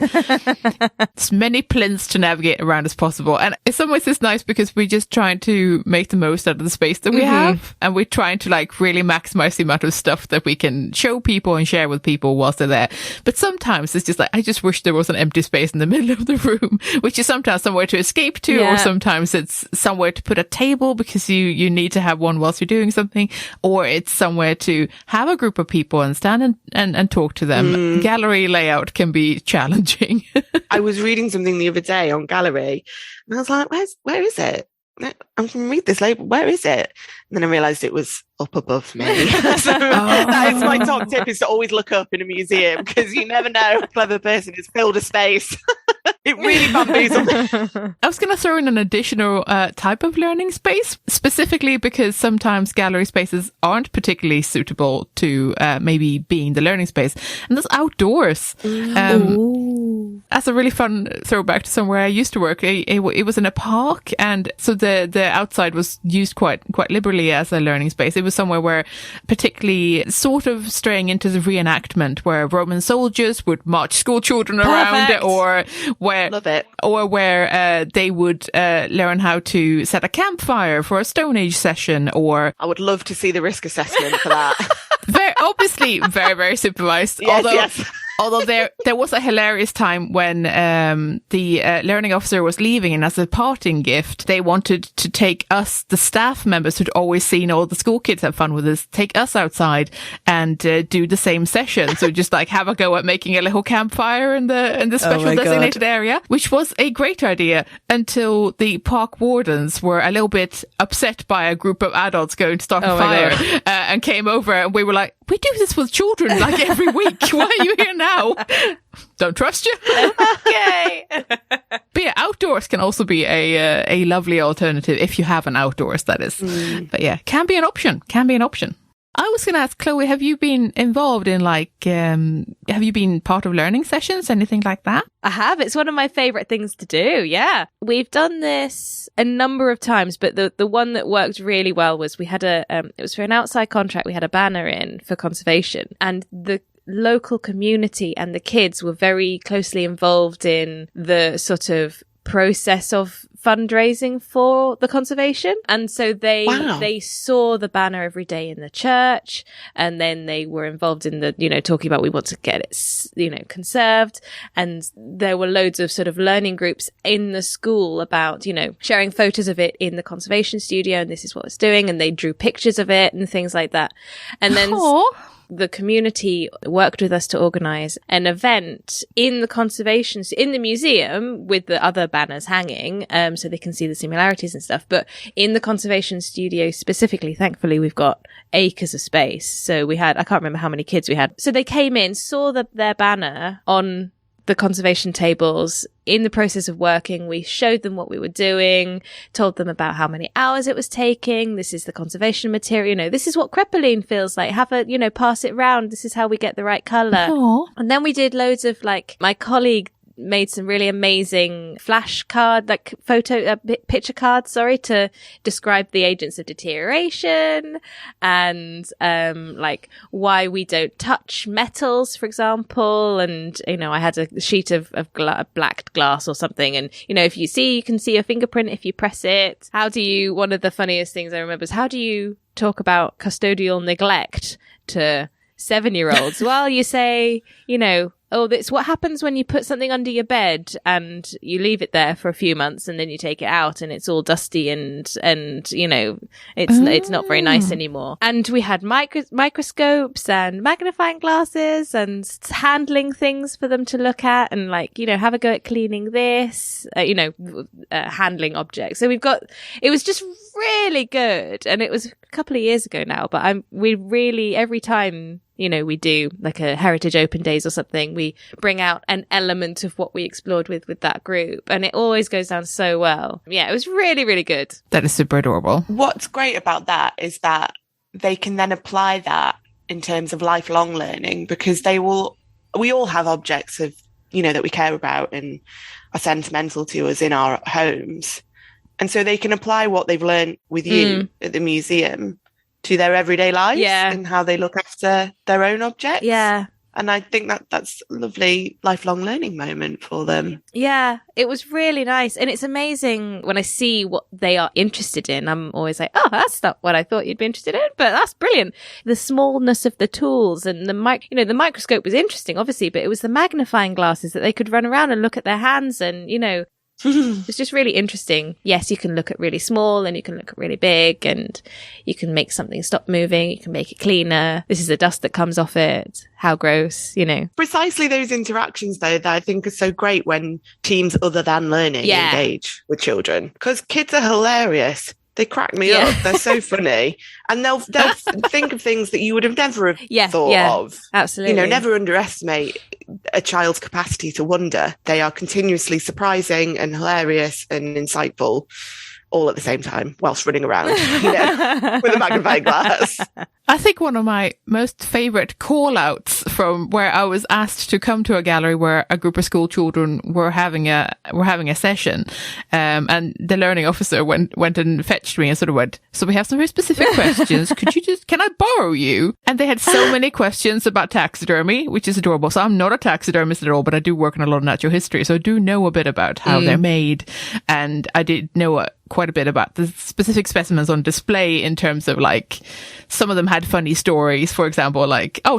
A: as many plinths to navigate around as possible. And in some ways it's nice because we're just trying to make the most out of the space that we have. And we're trying to like really maximize the amount of stuff that we can show people and share with people whilst they're there. But sometimes it's just like, I just wish there was an empty space in the middle of the room, which is sometimes somewhere to escape to, or sometimes it's somewhere to put a table because you need to have one whilst you're doing something, or it's somewhere to have a group of people and stand and talk to them. Gallery layout can be challenging.
C: I was reading something the other day on gallery and I was like, where is it? I'm going to read this label. Where is it? And then I realised it was up above me. So that is my top tip, is to always look up in a museum, because you never know, a clever person has filled a space. It really bamboozled me.
A: I was going to throw in an additional type of learning space, specifically because sometimes gallery spaces aren't particularly suitable to maybe being the learning space. And that's outdoors. That's a really fun throwback to somewhere I used to work. It was in a park, and so the outside was used quite liberally as a learning space. It was somewhere where, particularly sort of straying into the reenactment, where Roman soldiers would march school children around, or where they would learn how to set a campfire for a Stone Age session. Or
C: I would love to see the risk assessment for that.
A: Obviously very, very supervised.
C: Yes.
A: Although there was a hilarious time when the learning officer was leaving, and as a parting gift, they wanted to take us, the staff members who'd always seen all the school kids have fun with us, take us outside and do the same session. So just like have a go at making a little campfire in the special designated area, which was a great idea until the park wardens were a little bit upset by a group of adults going to start a fire and came over, and we were like, we do this with children like every week. Why are you here now? Don't trust you.
B: Okay.
A: But yeah, outdoors can also be a lovely alternative if you have an outdoors, that is. But yeah, can be an option. I was going to ask, Chloe, have you been involved in have you been part of learning sessions, anything like that?
B: I have. It's one of my favorite things to do. Yeah. We've done this a number of times, but the one that worked really well was we had it was for an outside contract. We had a banner in for conservation, and the local community and the kids were very closely involved in the sort of process of fundraising for the conservation. And so they saw the banner every day in the church, and then they were involved in the, talking about, we want to get it, conserved. And there were loads of sort of learning groups in the school about, sharing photos of it in the conservation studio, and this is what it's doing. And they drew pictures of it and things like that. And then the community worked with us to organise an event in the museum with the other banners hanging, so they can see the similarities and stuff. But in the conservation studio specifically, thankfully, we've got acres of space. So we had, I can't remember how many kids we had. So they came in, saw their banner on the conservation tables. In the process of working, we showed them what we were doing, told them about how many hours it was taking. This is the conservation material. This is what crepeline feels like. Have a, pass it round. This is how we get the right colour. And then we did loads of my colleague made some really amazing flashcard, picture cards, to describe the agents of deterioration and, why we don't touch metals, for example. And, I had a sheet of blacked glass or something. And, if you can see a fingerprint if you press it. One of the funniest things I remember is, how do you talk about custodial neglect to 7-year-olds? Well, you say, it's what happens when you put something under your bed and you leave it there for a few months and then you take it out and it's all dusty and it's not very nice anymore. And we had microscopes and magnifying glasses and handling things for them to look at and have a go at cleaning this, handling objects. So it was just really good. And it was a couple of years ago now, but we really, every time we do a Heritage Open Days or something, we bring out an element of what we explored with that group, and it always goes down so well. Yeah, it was really, really good.
A: That is super adorable.
C: What's great about that is that they can then apply that in terms of lifelong learning, because we all have objects of, that we care about and are sentimental to us in our homes. And so they can apply what they've learned with you at the museum to their everyday lives and how they look after their own objects.
B: Yeah.
C: And I think that's a lovely lifelong learning moment for them.
B: Yeah, it was really nice. And it's amazing when I see what they are interested in. I'm always like, oh, that's not what I thought you'd be interested in, but that's brilliant. The smallness of the tools and the microscope was interesting, obviously, but it was the magnifying glasses that they could run around and look at their hands and, It's just really interesting. Yes, you can look at really small and you can look at really big, and you can make something stop moving. You can make it cleaner. This is the dust that comes off it. How gross,
C: Precisely those interactions, though, that I think are so great when teams other than learning engage with children. Because kids are hilarious. They crack me up. They're so funny. And they'll think of things that you would have never thought of.
B: Absolutely.
C: Never underestimate a child's capacity to wonder. They are continuously surprising and hilarious and insightful all at the same time whilst running around, with a magnifying glass.
A: I think one of my most favourite call-outs from where I was asked to come to a gallery where a group of school children were having a session, and the learning officer went and fetched me and sort of went, so we have some very specific questions. Can I borrow you? And they had so many questions about taxidermy, which is adorable. So I'm not a taxidermist at all, but I do work in a lot of natural history. So I do know a bit about how they're made. And I did know quite a bit about the specific specimens on display in terms of some of them had funny stories. For example,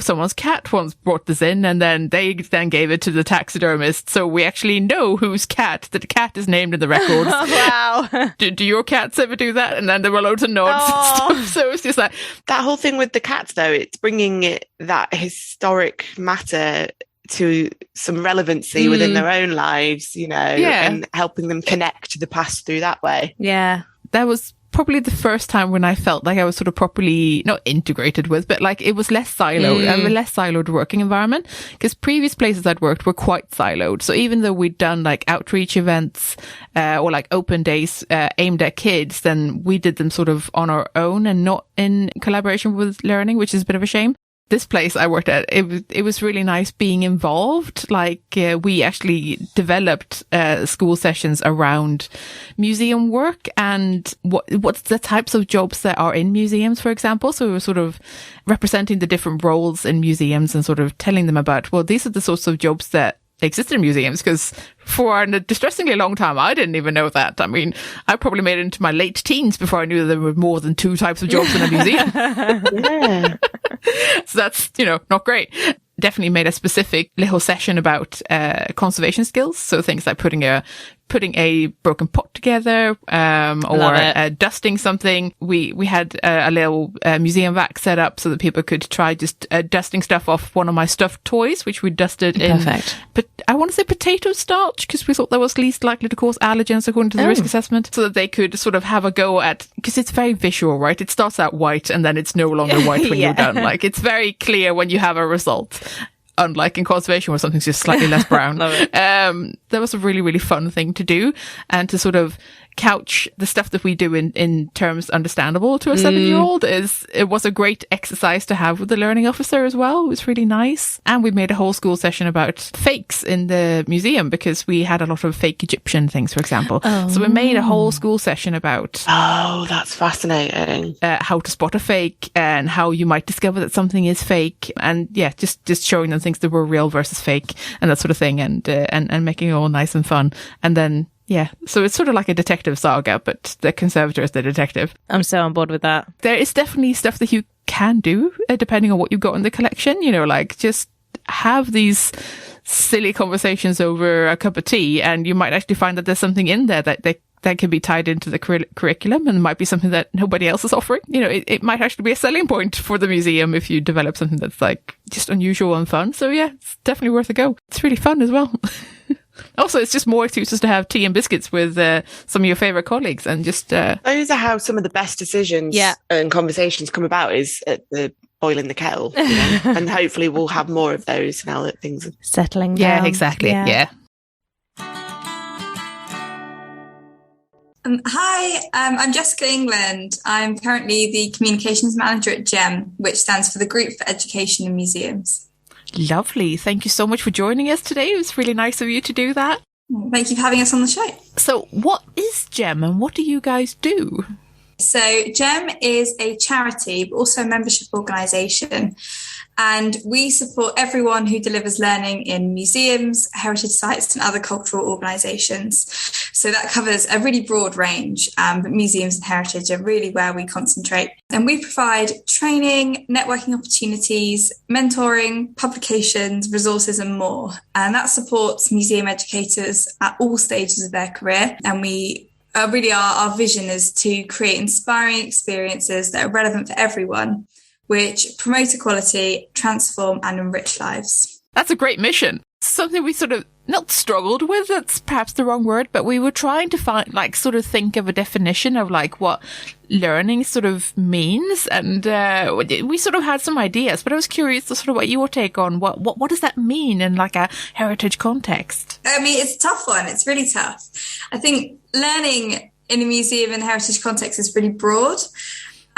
A: someone's cat once brought this in and then they gave it to the taxidermist. So we actually know whose cat, the cat is named in the records.
B: Oh, wow.
A: Do your cats ever do that? And then there were loads of nods and stuff. So it's just that
C: whole thing with the cats, though, it's bringing that historic matter to some relevancy within their own lives, and helping them connect to the past through that way.
B: Yeah.
A: That was probably the first time when I felt like I was sort of properly not integrated with, but it was less siloed, a less siloed working environment, because previous places I'd worked were quite siloed. So even though we'd done outreach events, or open days, aimed at kids, then we did them sort of on our own and not in collaboration with learning, which is a bit of a shame. This place I worked at, it was really nice being involved. We actually developed school sessions around museum work and what's the types of jobs that are in museums, for example. So we were sort of representing the different roles in museums and sort of telling them about, well, these are the sorts of jobs that exist in museums, because for a distressingly long time I didn't even know that. I mean, I probably made it into my late teens before I knew there were more than 2 types of jobs in a museum.
C: Yeah.
A: So that's, not great. Definitely made a specific little session about conservation skills. So things like putting a broken pot together, or dusting something. We had a little museum vac set up so that people could try just dusting stuff off one of my stuffed toys, which we dusted
B: Perfect.
A: But I want to say potato starch, because we thought that was least likely to cause allergens according to the risk assessment, so that they could sort of have a go at, because it's very visual, right? It starts out white and then it's no longer white when you're done. It's very clear when you have a result. Unlike in conservation where something's just slightly less brown.
B: Love it.
A: That was a really, really fun thing to do, and to sort of couch the stuff that we do in terms understandable to a 7-year-old it was a great exercise to have with the learning officer as well. It was really nice. And we made a whole school session about fakes in the museum, because we had a lot of fake Egyptian things, for example. So we made a whole school session about
C: that's fascinating.
A: How to spot a fake and how you might discover that something is fake, and just showing them things that were real versus fake and that sort of thing, and making it all nice and fun. And then so it's sort of like a detective saga, but the conservator is the detective.
B: I'm so on board with that.
A: There is definitely stuff that you can do depending on what you've got in the collection, just have these silly conversations over a cup of tea, and you might actually find that there's something in there that can be tied into the curriculum, and might be something that nobody else is offering. It might actually be a selling point for the museum if you develop something that's just unusual and fun. So it's definitely worth a go. It's really fun as well. Also, it's just more excuses to have tea and biscuits with some of your favourite colleagues, and just...
C: Those are how some of the best decisions and conversations come about, is at the boiling the kettle. And hopefully we'll have more of those now that things are
B: settling down.
A: Yeah, exactly. Yeah.
D: Hi, I'm Jessica England. I'm currently the Communications Manager at GEM, which stands for the Group for Education in Museums.
A: Lovely. Thank you so much for joining us today. It was really nice of you to do that.
D: Thank you for having us on the show.
A: So what is GEM and what do you guys do?
D: So GEM is a charity, but also a membership organisation. And we support everyone who delivers learning in museums, heritage sites and other cultural organisations. So that covers a really broad range, but museums and heritage are really where we concentrate. And we provide training, networking opportunities, mentoring, publications, resources, and more. And that supports museum educators at all stages of their career. And we really our vision is to create inspiring experiences that are relevant for everyone, which promote equality, transform, and enrich lives.
A: That's a great mission. Something we sort of not struggled with, that's perhaps the wrong word, but we were trying to find, like, sort of think of a definition of, like, what learning sort of means. And we sort of had some ideas, but I was curious to sort of what your take on what does that mean in, like, a heritage context?
D: I mean, it's a tough one. It's really tough. I think learning in a museum and heritage context is really broad.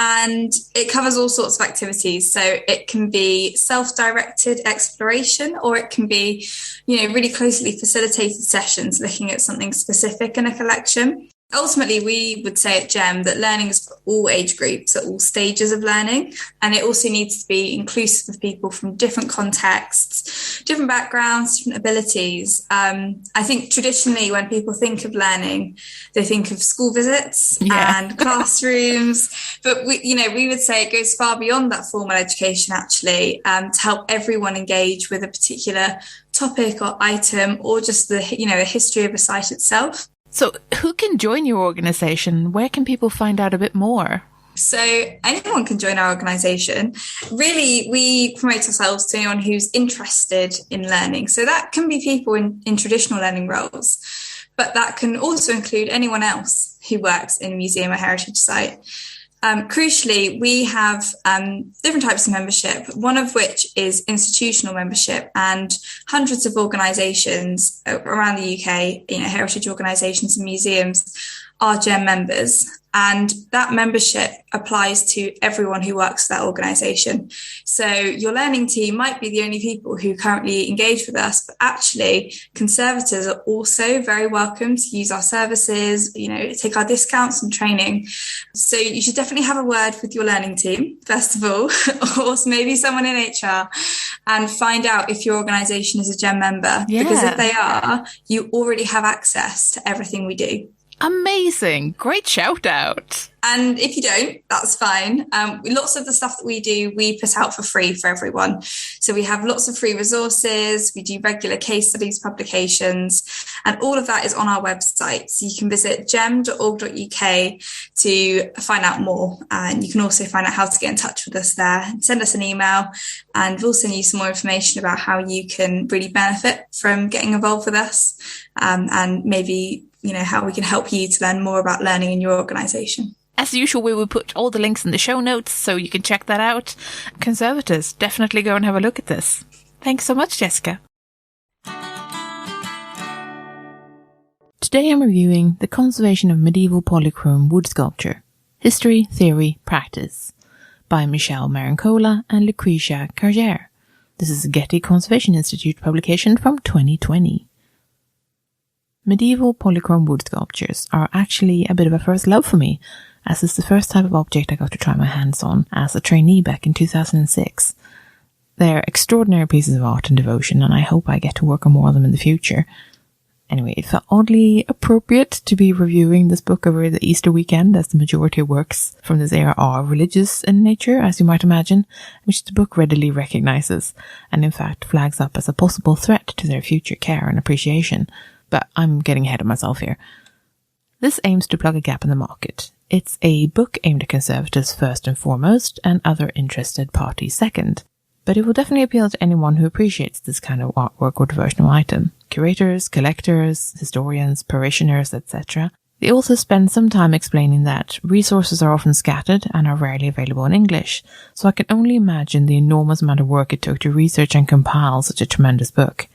D: And it covers all sorts of activities. So it can be self-directed exploration, or it can be, really closely facilitated sessions looking at something specific in a collection. Ultimately, we would say at GEM that learning is for all age groups at all stages of learning. And it also needs to be inclusive of people from different contexts, different backgrounds, different abilities. I think traditionally when people think of learning, they think of school visits and classrooms. But we would say it goes far beyond that formal education, actually, to help everyone engage with a particular topic or item, or just the history of a site itself.
A: So who can join your organisation? Where can people find out a bit more?
D: So anyone can join our organisation. Really, we promote ourselves to anyone who's interested in learning. So that can be people in traditional learning roles, but that can also include anyone else who works in a museum or heritage site. Crucially, we have different types of membership, one of which is institutional membership, and hundreds of organisations around the UK, heritage organisations and museums, are GEM members. And that membership applies to everyone who works for that organisation. So your learning team might be the only people who currently engage with us, but actually conservators are also very welcome to use our services, take our discounts and training. So you should definitely have a word with your learning team, first of all, or maybe someone in HR, and find out if your organisation is a GEM member. Yeah. Because if they are, you already have access to everything we do.
A: Amazing. Great shout out.
D: And if you don't, that's fine. Lots of the stuff that we do, we put out for free for everyone. So we have lots of free resources. We do regular case studies, publications, and all of that is on our website. So you can visit gem.org.uk to find out more. And you can also find out how to get in touch with us there. Send us an email, and we'll send you some more information about how you can really benefit from getting involved with us, and maybe how we can help you to learn more about learning in your organisation.
A: As usual, we will put all the links in the show notes so you can check that out. Conservators, definitely go and have a look at this. Thanks so much, Jessica. Today I'm reviewing The Conservation of Medieval Polychrome Wood Sculpture, History, Theory, Practice by Michelle Marincola and Lucretia Carriere. This is a Getty Conservation Institute publication from 2020. Medieval polychrome wood sculptures are actually a bit of a first love for me, as it's the first type of object I got to try my hands on as a trainee back in 2006. They're extraordinary pieces of art and devotion, and I hope I get to work on more of them in the future. Anyway, it felt oddly appropriate to be reviewing this book over the Easter weekend, as the majority of works from this era are religious in nature, as you might imagine, which the book readily recognizes, and in fact flags up as a possible threat to their future care and appreciation. But I'm getting ahead of myself here. This aims to plug a gap in the market. It's a book aimed at conservators first and foremost, and other interested parties second. But it will definitely appeal to anyone who appreciates this kind of artwork or devotional item. Curators, collectors, historians, parishioners, etc. They also spend some time explaining that resources are often scattered and are rarely available in English, so I can only imagine the enormous amount of work it took to research and compile such a tremendous book.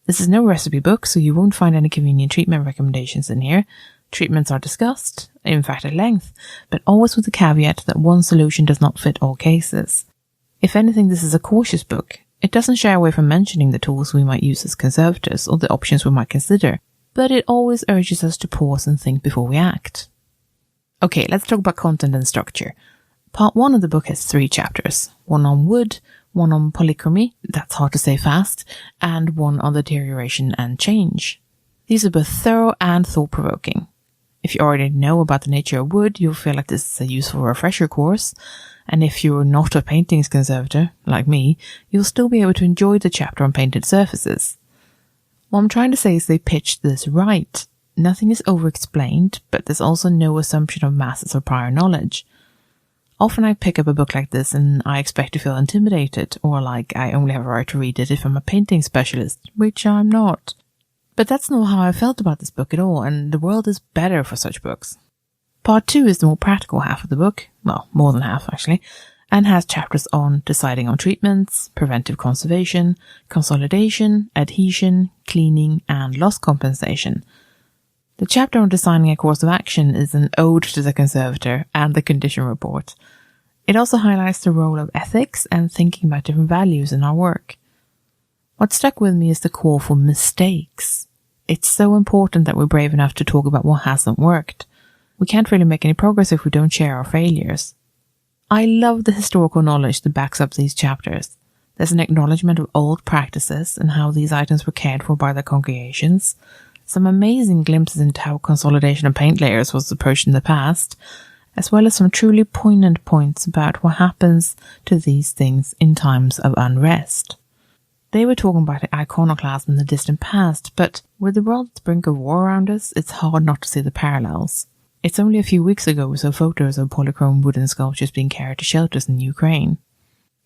A: This is no recipe book, so you won't find any convenient treatment recommendations in here. Treatments are discussed, in fact at length, but always with the caveat that one solution does not fit all cases. If anything, this is a cautious book. It doesn't shy away from mentioning the tools we might use as conservators or the options we might consider, but it always urges us to pause and think before we act. Okay, let's talk about content and structure. Part 1 of the book has 3 chapters, one on wood, one on polychromy, that's hard to say fast, and one on deterioration and change. These are both thorough and thought-provoking. If you already know about the nature of wood, you'll feel like this is a useful refresher course. And if you're not a paintings conservator, like me, you'll still be able to enjoy the chapter on painted surfaces. What I'm trying to say is they pitched this right. Nothing is over-explained, but there's also no assumption of masses or prior knowledge. Often I pick up a book like this and I expect to feel intimidated, or like I only have a right to read it if I'm a painting specialist, which I'm not. But that's not how I felt about this book at all, and the world is better for such books. Part 2 is the more practical half of the book, well, more than half actually, and has chapters on deciding on treatments, preventive conservation, consolidation, adhesion, cleaning, and loss compensation. The chapter on designing a course of action is an ode to the conservator and the condition report. It also highlights the role of ethics and thinking about different values in our work. What stuck with me is the call for mistakes. It's so important that we're brave enough to talk about what hasn't worked. We can't really make any progress if we don't share our failures. I love the historical knowledge that backs up these chapters. There's an acknowledgement of old practices and how these items were cared for by their congregations. Some amazing glimpses into how consolidation of paint layers was approached in the past, as well as some truly poignant points about what happens to these things in times of unrest. They were talking about iconoclasm in the distant past, but with the world at the brink of war around us, it's hard not to see the parallels. It's only a few weeks ago we saw photos of polychrome wooden sculptures being carried to shelters in Ukraine.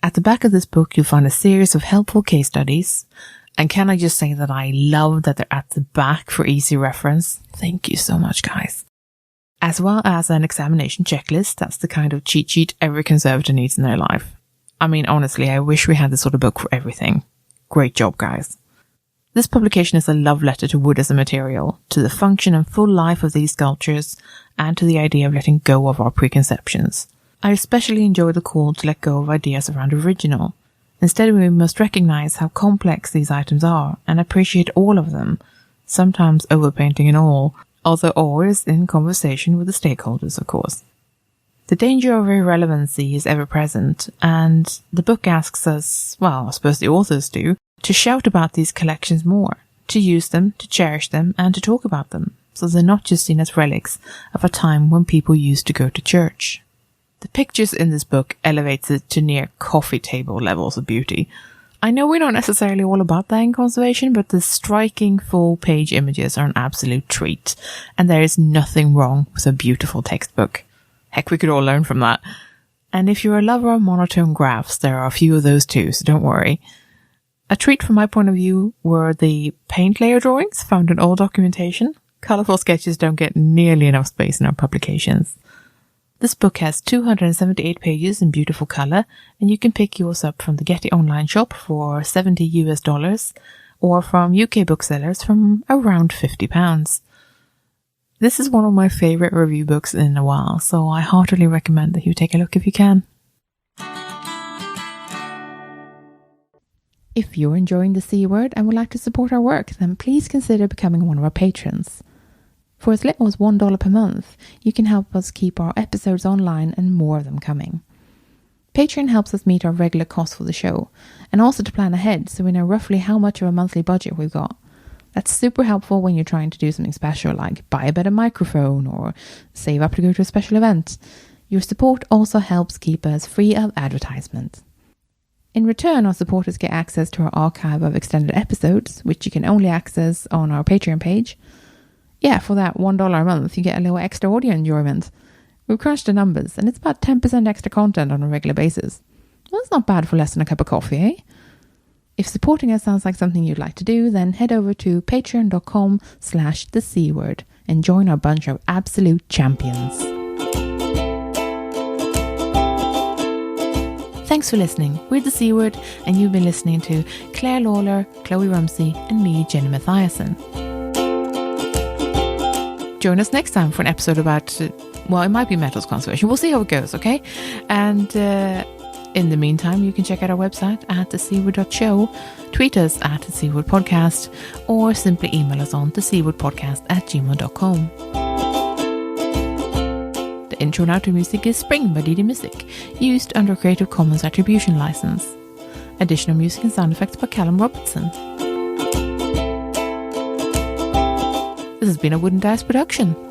A: At the back of this book you'll find a series of helpful case studies, and can I just say that I love that they're at the back for easy reference. Thank you so much, guys. As well as an examination checklist. That's the kind of cheat sheet every conservator needs in their life. I mean, honestly, I wish we had this sort of book for everything. Great job, guys. This publication is a love letter to wood as a material, to the function and full life of these sculptures, and to the idea of letting go of our preconceptions. I especially enjoy the call to let go of ideas around original. Instead, we must recognize how complex these items are and appreciate all of them, sometimes overpainting and all, although always in conversation with the stakeholders, of course. The danger of irrelevancy is ever present, and the book asks us, well, I suppose the authors do, to shout about these collections more, to use them, to cherish them, and to talk about them, so they're not just seen as relics of a time when people used to go to church. The pictures in this book elevates it to near coffee table levels of beauty. I know we're not necessarily all about that in conservation, but the striking full-page images are an absolute treat, and there is nothing wrong with a beautiful textbook. Heck, we could all learn from that. And if you're a lover of monotone graphs, there are a few of those too, so don't worry. A treat from my point of view were the paint layer drawings found in all documentation. Colourful sketches don't get nearly enough space in our publications. This book has 278 pages in beautiful colour, and you can pick yours up from the Getty online shop for $70 or from UK booksellers from around £50. This is one of my favourite review books in a while, so I heartily recommend that you take a look if you can. If you're enjoying the C Word and would like to support our work, then please consider becoming one of our patrons. For as little as $1 per month, you can help us keep our episodes online and more of them coming. Patreon helps us meet our regular costs for the show, and also to plan ahead so we know roughly how much of a monthly budget we've got. That's super helpful when you're trying to do something special like buy a better microphone or save up to go to a special event. Your support also helps keep us free of advertisement. In return, our supporters get access to our archive of extended episodes, which you can only access on our Patreon page. Yeah, for that $1 a month, you get a little extra audio enjoyment. We've crunched the numbers, and it's about 10% extra content on a regular basis. Well, that's not bad for less than a cup of coffee, eh? If supporting us sounds like something you'd like to do, then head over to patreon.com/thecword and join our bunch of absolute champions. Thanks for listening. We're The C Word, and you've been listening to Clare Lawlor, Chloe Rumsey, and me, Jenny Mathiasen. Join us next time for an episode about, well, it might be metals conservation. We'll see how it goes, okay? And in the meantime, you can check out our website at thecword.show, tweet us at The C Word Podcast, or simply email us on thecwordpodcast@gmail.com. The intro and outro music is Spring by Didi Music, used under a Creative Commons Attribution License. Additional music and sound effects by Callum Robertson. This has been a Wooden Dice production.